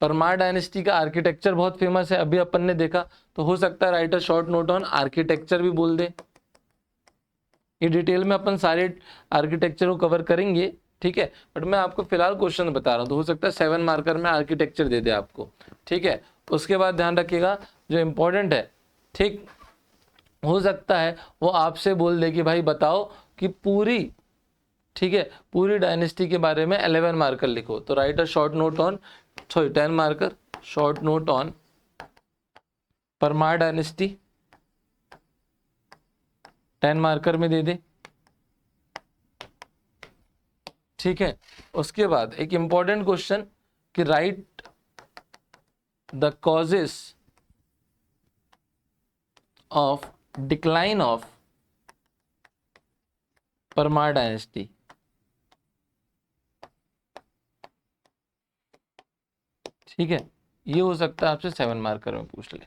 Speaker 1: परमार डायनेस्टी का आर्किटेक्चर बहुत फेमस है, अभी अपन ने देखा, तो हो सकता है right a short note on architecture भी बोल दे। ये डिटेल में अपन सारे आर्किटेक्चर को कवर करेंगे। ठीक है, बट मैं आपको फिलहाल क्वेश्चन बता रहा हूँ, तो हो सकता है 7 मार्कर में आर्किटेक्चर दे दे आपको। ठीक है, उसके बाद ध्यान रखिएगा, जो इंपॉर्टेंट है, ठीक, हो सकता है वो आपसे बोल दे कि भाई बताओ कि पूरी, ठीक है, पूरी डायनेस्टी के बारे में 11 मार्कर लिखो। तो right a short note on, sorry 10 marker, short note on Parmar dynasty, 10 marker में दे दे। ठीक है, उसके बाद एक इंपॉर्टेंट क्वेश्चन कि right the causes of decline of Parmar dynasty. ठीक है, ये हो सकता है आपसे 7 मार्कर में पूछ ले।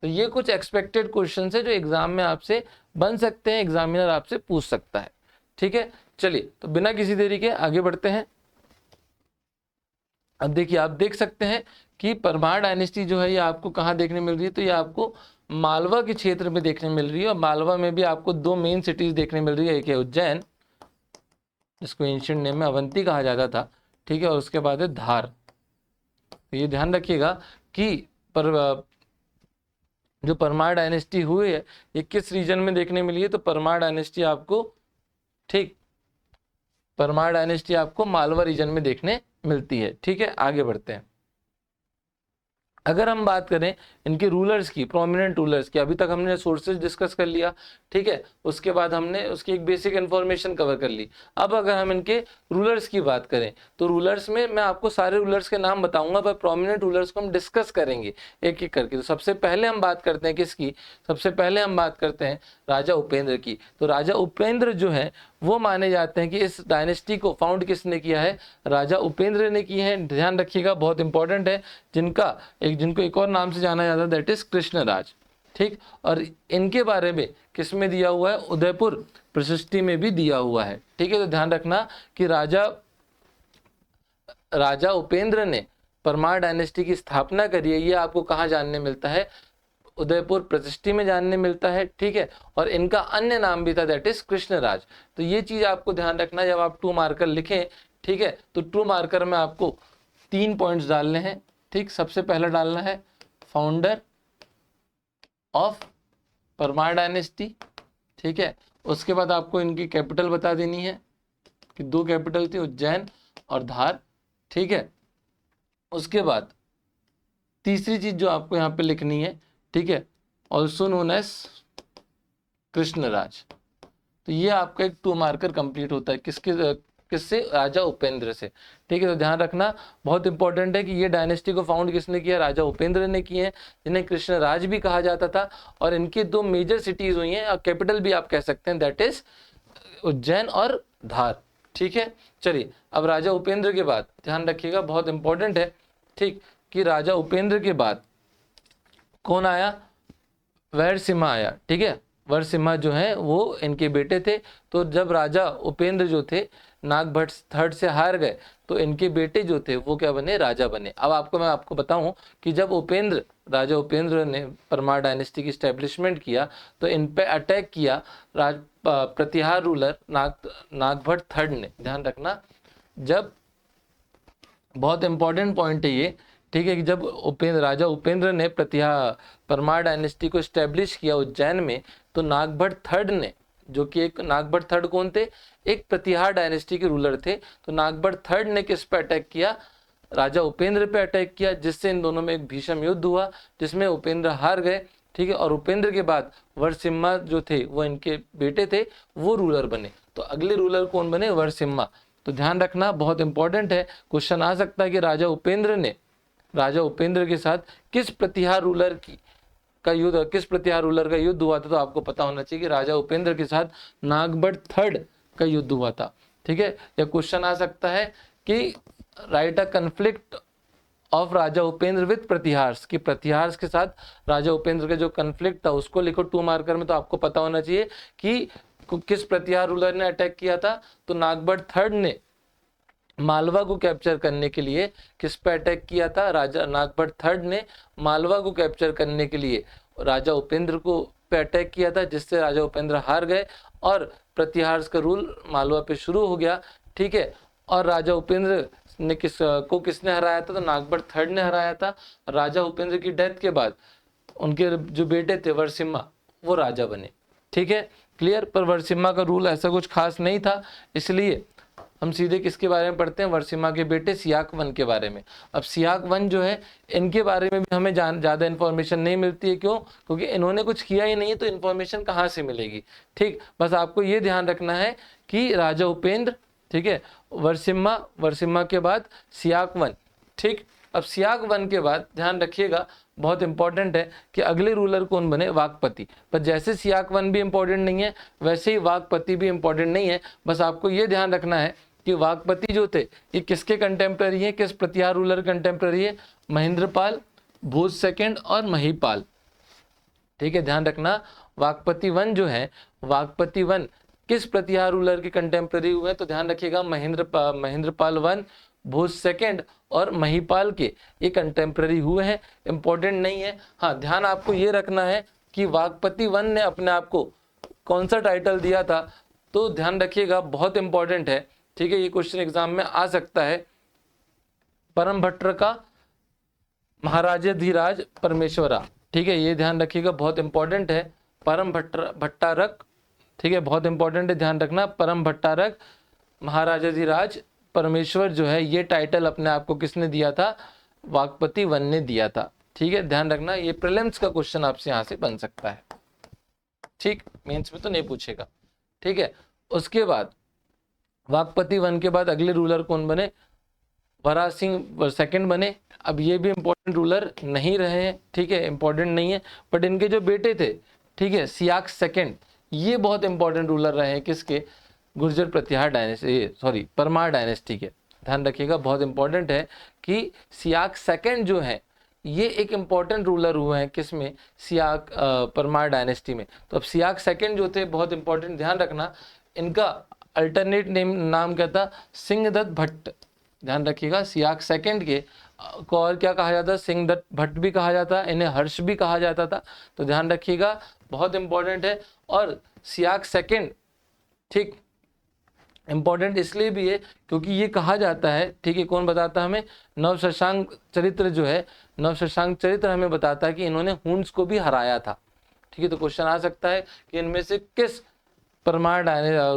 Speaker 1: तो ये कुछ एक्सपेक्टेड क्वेश्चन है जो एग्जाम में आपसे बन सकते हैं, एग्जामिनर आपसे पूछ सकता है। ठीक है, चलिए तो बिना किसी देरी के आगे बढ़ते हैं। अब देखिए, आप देख सकते हैं कि परमार डायनेस्टी जो है ये आपको कहाँ देखने मिल रही है, तो ये आपको मालवा के क्षेत्र में देखने मिल रही है। और मालवा में भी आपको दो मेन सिटीज देखने मिल रही है, एक है उज्जैन, जिसको एंशिएंट नेम में अवंती कहा जाता था, ठीक है, और उसके बाद है धार। तो ये ध्यान रखिएगा कि जो परमार डायनेस्टी हुई है ये किस रीजन में देखने मिली है, तो परमार डायनेस्टी आपको, ठीक, परमार डायनेस्टी आपको मालवा रीजन में देखने मिलती है। ठीक है, आगे बढ़ते हैं। अगर हम बात करें इनके रूलर्स की, प्रोमिनेंट रूलर्स की, अभी तक हमने सोर्सेज डिस्कस कर लिया, ठीक है, उसके बाद हमने उसकी एक बेसिक इन्फॉर्मेशन कवर कर ली। अब अगर हम इनके रूलर्स की बात करें तो रूलर्स में मैं आपको सारे रूलर्स के नाम बताऊंगा, पर प्रोमिनेंट रूलर्स को हम डिस्कस करेंगे एक एक करके। तो सबसे पहले हम बात करते हैं किसकी, सबसे पहले हम बात करते हैं राजा उपेंद्र की। तो राजा उपेंद्र जो है वो माने जाते हैं कि इस डायनेस्टी को फाउंड किसने किया है, राजा उपेंद्र ने किए हैं। ध्यान रखिएगा, बहुत इंपॉर्टेंट है, जिनको एक और नाम से जाना जाता है, दैट इज कृष्णराज। ठीक, और इनके बारे में किस में दिया हुआ है, उदयपुर प्रशस्ति में भी दिया हुआ है। ठीक है, तो ध्यान रखना कि राजा उपेंद्र ने परमार डायनेस्टी की स्थापना करी है, ये आपको कहाँ जानने मिलता है, उदयपुर प्रतिष्ठी में जानने मिलता है। ठीक है, और इनका अन्य नाम भी था, दैट इज कृष्णराज। तो ये चीज आपको ध्यान रखना जब आप 2 मार्कर लिखें। ठीक है, तो 2 मार्कर में आपको 3 पॉइंट्स डालने हैं। ठीक, सबसे पहला डालना है फाउंडर ऑफ परमार डायनेस्टी। ठीक है, उसके बाद आपको इनकी कैपिटल बता देनी है कि 2 कैपिटल थी, उज्जैन और धार। ठीक है, उसके बाद तीसरी चीज जो आपको यहाँ पे लिखनी है, ठीक है, ऑल्सो नोन एज कृष्णराज। तो ये आपका एक 2 मार्कर कंप्लीट होता है किससे, राजा उपेंद्र से। ठीक है, तो ध्यान रखना, बहुत इंपॉर्टेंट है कि ये डायनेस्टी को फाउंड किसने किया, राजा उपेंद्र ने किए हैं, जिन्हें कृष्णराज भी कहा जाता था। और इनकी 2 मेजर सिटीज हुई हैं, और कैपिटल भी आप कह सकते हैं, दैट इज उज्जैन और धार। ठीक है, चलिए अब राजा उपेंद्र के बाद ध्यान रखिएगा, बहुत इंपॉर्टेंट है, ठीक, कि राजा उपेंद्र के बाद कौन आया, वैरसिम्हा आया। ठीक है, वरसिम्हा जो है वो इनके बेटे थे। तो जब राजा उपेंद्र जो थे नागभट्ट थर्ड से हार गए, तो इनके बेटे जो थे वो क्या बने, राजा बने। अब मैं आपको बताऊं कि जब राजा उपेंद्र ने परमार डायनेस्टी की स्टैब्लिशमेंट किया, तो इन पे अटैक किया प्रतिहार रूलर नागभट्ट थर्ड ने। ध्यान रखना, जब, बहुत इंपॉर्टेंट पॉइंट है ये, ठीक है, कि जब राजा उपेंद्र ने परमार डायनेस्टी को स्टैब्लिश किया उज्जैन में, तो नागभट्ट थर्ड ने, जो कि एक नागभट्ट थर्ड कौन थे, एक प्रतिहार डायनेस्टी के रूलर थे, तो नागभट्ट थर्ड ने किस पे अटैक किया, राजा उपेंद्र पे अटैक किया, जिससे इन दोनों में एक भीषण युद्ध हुआ, जिसमें उपेंद्र हार गए। ठीक है, और उपेंद्र के बाद वरसिम्हा जो थे, वो इनके बेटे थे, वो रूलर बने। तो अगले रूलर कौन बने, वरसिम्हा। तो ध्यान रखना, बहुत इंपॉर्टेंट है, क्वेश्चन आ सकता है कि राजा उपेंद्र के साथ किस प्रतिहार रूलर का युद्ध हुआ था। तो आपको पता होना चाहिए कि राजा उपेंद्र के साथ नागभट्ट थर्ड का युद्ध हुआ था। ठीक है, या क्वेश्चन आ सकता है कि write a conflict of Raja Upendra with Pratiharas, कि प्रतिहार्स के साथ राजा उपेंद्र का जो कन्फ्लिक्ट था उसको लिखो 2 मार्कर में। तो आपको पता होना चाहिए कि किस प्रतिहार रूलर ने अटैक किया था। तो नागभट्ट थर्ड ने मालवा को कैप्चर करने के लिए किस पे अटैक किया था, राजा नागभट्ट थर्ड ने मालवा को कैप्चर करने के लिए राजा उपेंद्र को पे अटैक किया था, जिससे राजा उपेंद्र हार गए और प्रतिहार का रूल मालवा पे शुरू हो गया। ठीक है, और राजा उपेंद्र ने किसने हराया था, तो नागभट्ट थर्ड ने हराया था। राजा उपेंद्र की डेथ के बाद उनके जो बेटे थे वरसिम्हा, वो राजा बने। ठीक है, क्लियर। पर वरसिम्हा का रूल ऐसा कुछ खास नहीं था, इसलिए हम सीधे किसके बारे में पढ़ते हैं, वरसिम्हा के बेटे सियाक वन के बारे में। अब सियाक वन जो है, इनके बारे में भी हमें ज़्यादा इन्फॉर्मेशन नहीं मिलती है। क्यों, क्योंकि इन्होंने कुछ किया ही नहीं है, तो इन्फॉर्मेशन कहाँ से मिलेगी। ठीक, बस आपको ये ध्यान रखना है कि राजा उपेंद्र, ठीक है, वरसिम्हा के बाद सियाक वन। ठीक, अब सियाक वन के बाद ध्यान रखिएगा, बहुत इंपॉर्टेंट है कि अगले रूलर कौन बने, वाकपति। पर जैसे सियाक वन भी इंपॉर्टेंट नहीं है, वैसे ही वाकपति भी इंपॉर्टेंट नहीं है। बस आपको ये ध्यान रखना है कि वाकपति जो थे ये किसके कंटेम्प्रेरी है, किस प्रतिहार रूलर कंटेम्प्रेरी है, महेंद्रपाल, भोज सेकंड और महीपाल। ठीक है, ध्यान रखना, वाकपति वन जो है, वाकपति वन किस प्रतिहार रूलर के कंटेम्प्रेरी हुए, तो ध्यान रखिएगा, महेंद्रपाल वन, भोज सेकंड और महिपाल के ये कंटेम्प्रेरी हुए हैं, इंपॉर्टेंट नहीं है। हाँ, ध्यान आपको ये रखना है कि वागपति वन ने अपने आप को कौन सा टाइटल दिया था, तो ध्यान रखिएगा, बहुत इंपॉर्टेंट है। ठीक है, ये क्वेश्चन एग्जाम में आ सकता है। परम भट्टर का महाराजाधिराज परमेश्वरा, ठीक है, ये ध्यान रखिएगा, बहुत इंपॉर्टेंट है। परम भट्टारक, ठीक है, बहुत इंपॉर्टेंट है, ध्यान रखना। परम भट्टारक महाराजाधिराज परमेश्वर जो है, ये टाइटल अपने आप को किसने दिया था? वागपति वन ने दिया था। ठीक है, ध्यान रखना, ये प्रीलिम्स का क्वेश्चन आपसे यहाँ से बन सकता है। ठीक, मेंस में तो नहीं पूछेगा। ठीक है, उसके बाद वागपति वन के बाद अगले रूलर कौन बने? वराह सिंह सेकंड बने। अब ये भी इंपॉर्टेंट रूलर नहीं रहे हैं, ठीक है, इंपॉर्टेंट नहीं है, बट इनके जो बेटे थे, ठीक है, सियाक सेकंड, ये बहुत इंपॉर्टेंट रूलर रहे हैं। किसके? गुर्जर प्रतिहार डायनेस्टी, परमार डायनेस्टी के। ध्यान रखिएगा, बहुत इंपॉर्टेंट है कि सियाक सेकंड जो है ये एक इंपॉर्टेंट रूलर हुए हैं। किसमें? सियाक परमार डायनेस्टी में। तो अब सियाक सेकंड जो थे बहुत इंपॉर्टेंट, ध्यान रखना, इनका अल्टरनेट नाम क्या था? सिंहदत्त भट्ट। ध्यान रखिएगा, सियाक सेकंड के को और क्या कहा जाता है? सिंहदत्त भट्ट भी कहा जाता, इन्हें हर्ष भी कहा जाता था। तो ध्यान रखिएगा, बहुत इंपॉर्टेंट है। और सियाक सेकंड, ठीक, इंपॉर्टेंट इसलिए भी है क्योंकि ये कहा जाता है, ठीक है, कौन बताता है हमें? नवशशांक चरित्र जो है, नवशशांक चरित्र हमें बताता है कि इन्होंने हुन्स को भी हराया था। ठीक है, तो क्वेश्चन आ सकता है कि इनमें से किस परमार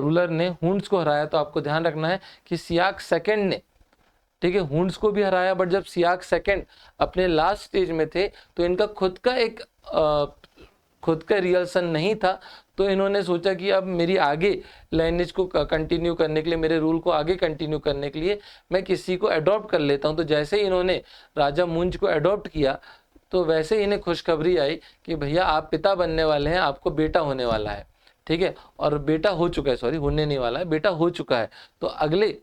Speaker 1: रूलर ने हुन्स को हराया? तो आपको ध्यान रखना है कि सियाक सेकंड ने, ठीक है, हुन्स को भी हराया, बट जब सियाक सेकंड अपने लास्ट स्टेज में थे तो इनका खुद का रियल सन नहीं था। तो इन्होंने सोचा कि अब मेरी आगे लाइनेज को कंटिन्यू करने के लिए, मेरे रूल को आगे कंटिन्यू करने के लिए मैं किसी को अडॉप्ट कर लेता हूं। तो जैसे ही इन्होंने राजा मुंज को अडॉप्ट किया तो वैसे ही इन्हें खुशखबरी आई कि भैया आप पिता बनने वाले हैं, आपको बेटा होने वाला है। ठीक है, और बेटा हो चुका है, होने नहीं वाला है, बेटा हो चुका है। तो अगले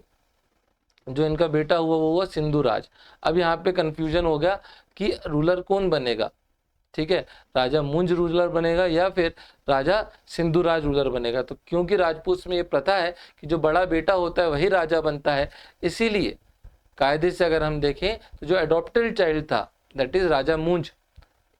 Speaker 1: जो इनका बेटा हुआ वो हुआ सिंधुराज। अब यहाँ पे कंफ्यूजन हो गया कि रूलर कौन बनेगा। ठीक है, राजा मुंज रूलर बनेगा या फिर राजा सिंधुराज रूलर बनेगा। तो क्योंकि राजपूत में ये प्रथा है कि जो बड़ा बेटा होता है वही राजा बनता है, इसीलिए कायदे से अगर हम देखें तो जो अडॉप्टेड चाइल्ड था, दैट इज राजा मुंज,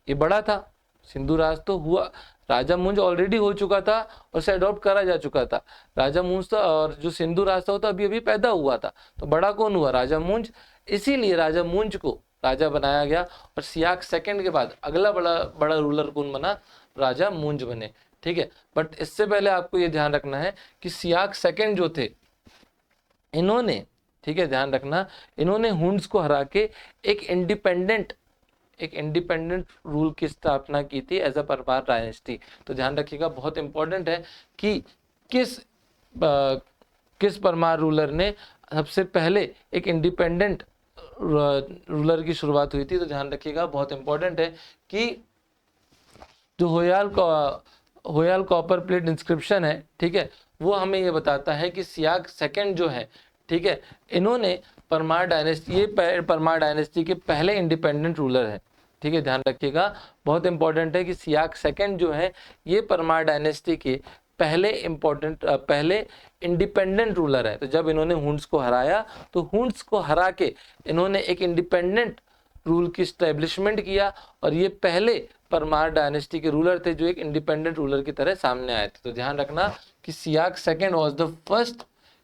Speaker 1: ये बड़ा था। सिंधुराज तो हुआ, राजा मुंज ऑलरेडी हो चुका था और उसे अडॉप्ट करा जा चुका था। राजा मुंज था और जो सिंधुराज था वो तो अभी अभी पैदा हुआ था। तो बड़ा कौन हुआ? राजा मुंज। इसीलिए राजा मुंज को राजा बनाया गया। और सियाक सेकंड के बाद अगला बड़ा रूलर कौन बना? राजा मुंज बने। ठीक है, बट इससे पहले आपको ये ध्यान रखना है कि सियाक सेकंड जो थे इन्होंने, ठीक है, ध्यान रखना, इन्होंने हुन्स को हरा के एक इंडिपेंडेंट रूल की स्थापना की थी एज अ परमार डायनेस्टी। तो ध्यान रखिएगा, बहुत इंपॉर्टेंट है कि किस परमार रूलर ने सबसे पहले एक इंडिपेंडेंट रूलर की शुरुआत हुई थी। तो ध्यान रखिएगा, बहुत इंपॉर्टेंट है कि जो होयाल कॉपर प्लेट इंस्क्रिप्शन है, ठीक है, वो हमें ये बताता है कि सियाक सेकंड जो है, ठीक है, इन्होंने परमार डायनेस्टी, ये परमार डायनेस्टी के पहले इंडिपेंडेंट रूलर है। ठीक है, ध्यान रखिएगा, बहुत इंपॉर्टेंट है कि सियाक सेकंड जो है ये परमार डायनेस्टी के पहले इंडिपेंडेंट रूलर है। तो जब इन्होंने हुन्स को हराया तो हुन्स को हरा के इन्होंने एक इंडिपेंडेंट रूल की स्टैब्लिशमेंट किया और ये पहले परमार डायनेस्टी के रूलर थे जो एक इंडिपेंडेंट रूलर की तरह सामने आए थे। तो ध्यान रखना कि Siyak second was the first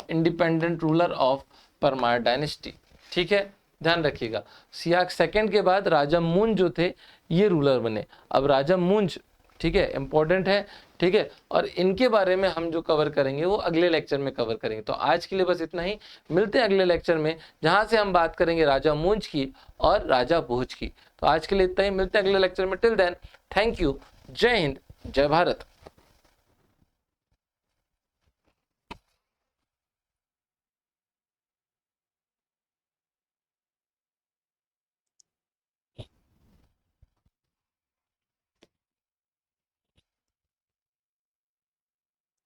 Speaker 1: independent ruler of Parmar dynasty. ठीक है, ध्यान रखिएगा, सियाक सेकंड के बाद राजा मुंज जो थे ये रूलर बने। अब राजा मुंज, ठीक है, इंपॉर्टेंट है। ठीक है, और इनके बारे में हम जो कवर करेंगे वो अगले लेक्चर में कवर करेंगे। तो आज के लिए बस इतना ही, मिलते हैं अगले लेक्चर में जहां से हम बात करेंगे राजा मुंज की और राजा भोज की। तो आज के लिए इतना ही, मिलते हैं अगले लेक्चर में। टिल देन, थैंक यू, जय हिंद, जय भारत।